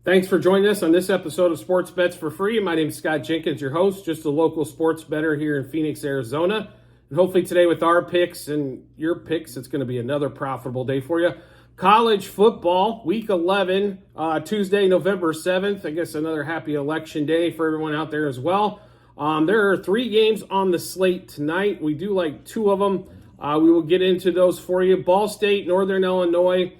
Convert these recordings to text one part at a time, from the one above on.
Thanks for joining us on this episode of Sports Bets for Free. My name is Scott Jenkins, your host, just a local sports bettor here in Phoenix, Arizona. And hopefully today with our picks and your picks, it's going to be another profitable day for you. College football, week 11, Tuesday, November 7th. I guess another happy election day for everyone out there as well. There are 3 games on the slate tonight. We do like 2 of them. We will get into those for you. Ball State, Northern Illinois.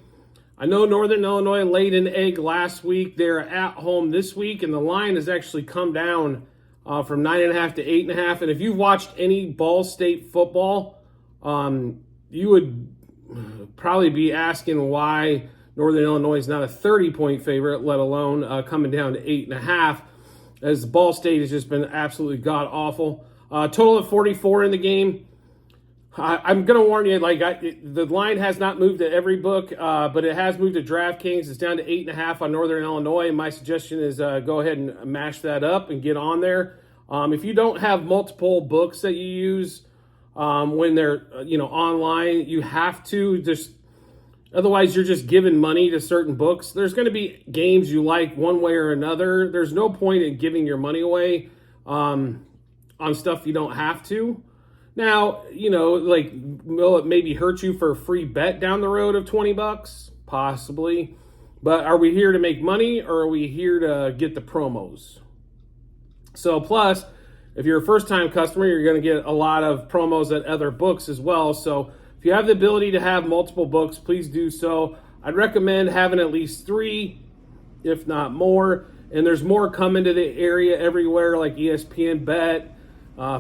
I know Northern Illinois laid an egg last week. They're at home this week, and the line has actually come down from 9.5 to 8.5. And if you've watched any Ball State football, you would probably be asking why Northern Illinois is not a 30-point favorite, let alone coming down to 8.5, as Ball State has just been absolutely god-awful. Total of 44 in the game. I'm going to warn you, the line has not moved at every book, but it has moved to DraftKings. It's down to 8.5 on Northern Illinois. My suggestion is go ahead and mash that up and get on there. If you don't have multiple books that you use when they're online, you have to just, otherwise you're just giving money to certain books. There's going to be games you like one way or another. There's no point in giving your money away on stuff you don't have to. Now, will it maybe hurt you for a free bet down the road of $20? Possibly. But are we here to make money, or are we here to get the promos? So plus, if you're a first-time customer, you're going to get a lot of promos at other books as well. So if you have the ability to have multiple books, please do so. I'd recommend having at least 3, if not more. And there's more coming to the area everywhere, like ESPN Bet.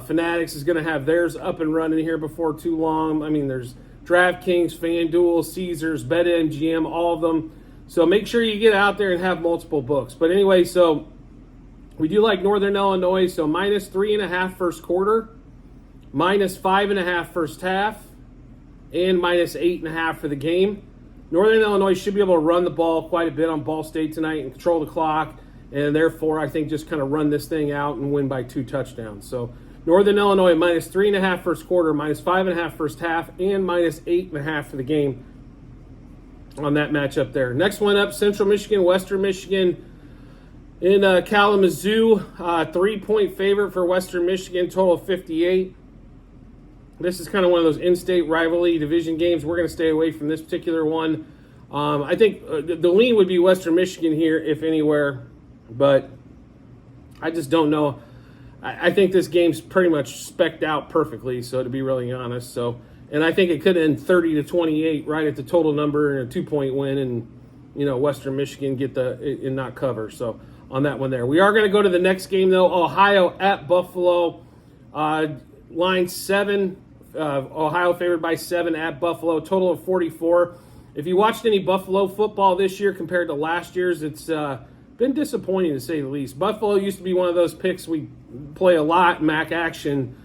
Fanatics is going to have theirs up and running here before too long. I mean, there's DraftKings, FanDuel, Caesars, BetMGM, all of them. So make sure you get out there and have multiple books. But anyway, so we do like Northern Illinois. So minus 3.5 first quarter, minus 5.5 first half, and minus 8.5 for the game. Northern Illinois should be able to run the ball quite a bit on Ball State tonight and control the clock. And therefore, I think just kind of run this thing out and win by 2 touchdowns. So Northern Illinois minus 3.5 first quarter, minus 5.5 first half, and minus 8.5 for the game on that matchup there. Next one up, Central Michigan, Western Michigan in Kalamazoo. 3-point favorite for Western Michigan, total of 58. This is kind of one of those in-state rivalry division games. We're going to stay away from this particular one. I think the lean would be Western Michigan here, if anywhere. But I just don't know. I think this game's pretty much specced out perfectly, so to be really honest. And I think it could end 30-28 right at the total number and a 2-point win, and Western Michigan get and not cover. So on that one there, we are going to go to the next game though. Ohio at Buffalo, line 7. Ohio favored by 7 at Buffalo. Total of 44. If you watched any Buffalo football this year compared to last year's, it's been disappointing to say the least. Buffalo used to be one of those picks we play a lot, MAC action,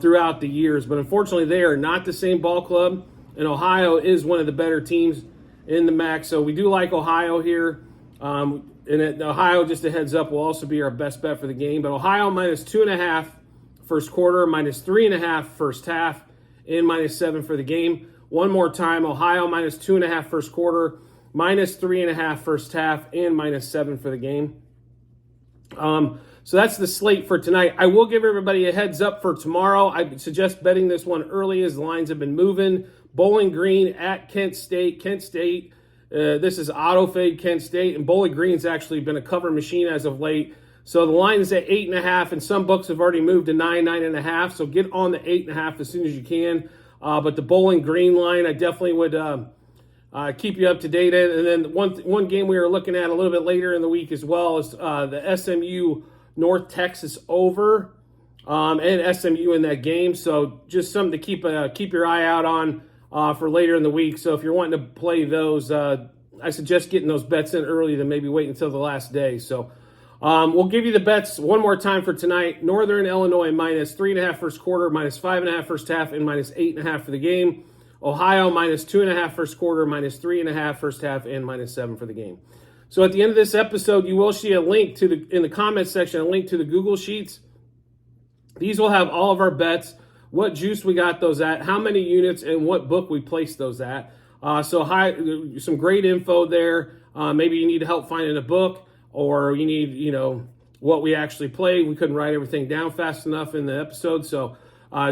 throughout the years. But unfortunately, they are not the same ball club. And Ohio is one of the better teams in the MAC. So we do like Ohio here. Ohio, just a heads up, will also be our best bet for the game. But Ohio minus 2.5 first quarter, minus 3.5 first half, and minus 7 for the game. One more time, Ohio minus 2.5 first quarter, minus 3.5 first half, and minus 7 for the game. So that's the slate for tonight. I will give everybody a heads up for tomorrow. I suggest betting this one early as the lines have been moving. Bowling Green at Kent State. Kent State, this is auto fade Kent State, and Bowling Green's actually been a cover machine as of late. So the line is at 8.5, and some books have already moved to 9.5. So get on the 8.5 as soon as you can. But the Bowling Green line, I definitely would keep you up to date. And then one game we were looking at a little bit later in the week as well is the SMU North Texas over, and SMU in that game. So just something to keep your eye out on for later in the week. So if you're wanting to play those, I suggest getting those bets in early than maybe wait until the last day. So we'll give you the bets one more time for tonight. Northern Illinois minus 3.5 first quarter, minus 5.5 first half, and minus 8.5 for the game. Ohio minus 2.5 first quarter, minus 3.5 first half, and minus 7 for the game. So at the end of this episode, you will see a link in the comments section, a link to the Google Sheets. These will have all of our bets, what juice we got those at, how many units, and what book we placed those at. Some great info there. Maybe you need help finding a book. or you need, what we actually play. We couldn't write everything down fast enough in the episode, so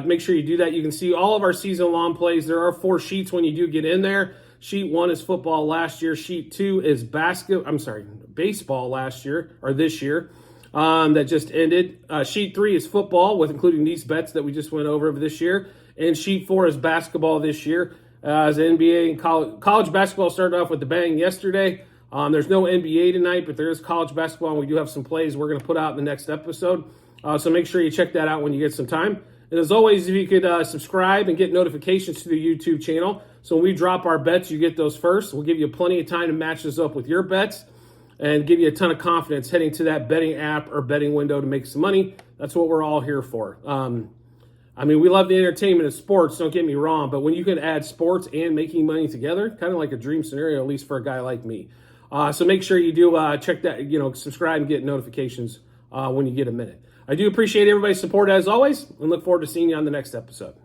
make sure you do that. You can see all of our season-long plays. There are 4 sheets when you do get in there. Sheet 1 is football last year. Sheet 2 is baseball last year, or this year, that just ended. Sheet 3 is football, with including these bets that we just went over this year. And sheet 4 is basketball this year. As NBA and college basketball started off with the bang yesterday. There's no NBA tonight, but there is college basketball, and we do have some plays we're going to put out in the next episode. So make sure you check that out when you get some time. And as always, if you could subscribe and get notifications to the YouTube channel, so when we drop our bets, you get those first. We'll give you plenty of time to match this up with your bets and give you a ton of confidence heading to that betting app or betting window to make some money. That's what we're all here for. We love the entertainment of sports, don't get me wrong, but when you can add sports and making money together, kind of like a dream scenario, at least for a guy like me. So make sure you do check that, subscribe and get notifications when you get a minute. I do appreciate everybody's support as always, and look forward to seeing you on the next episode.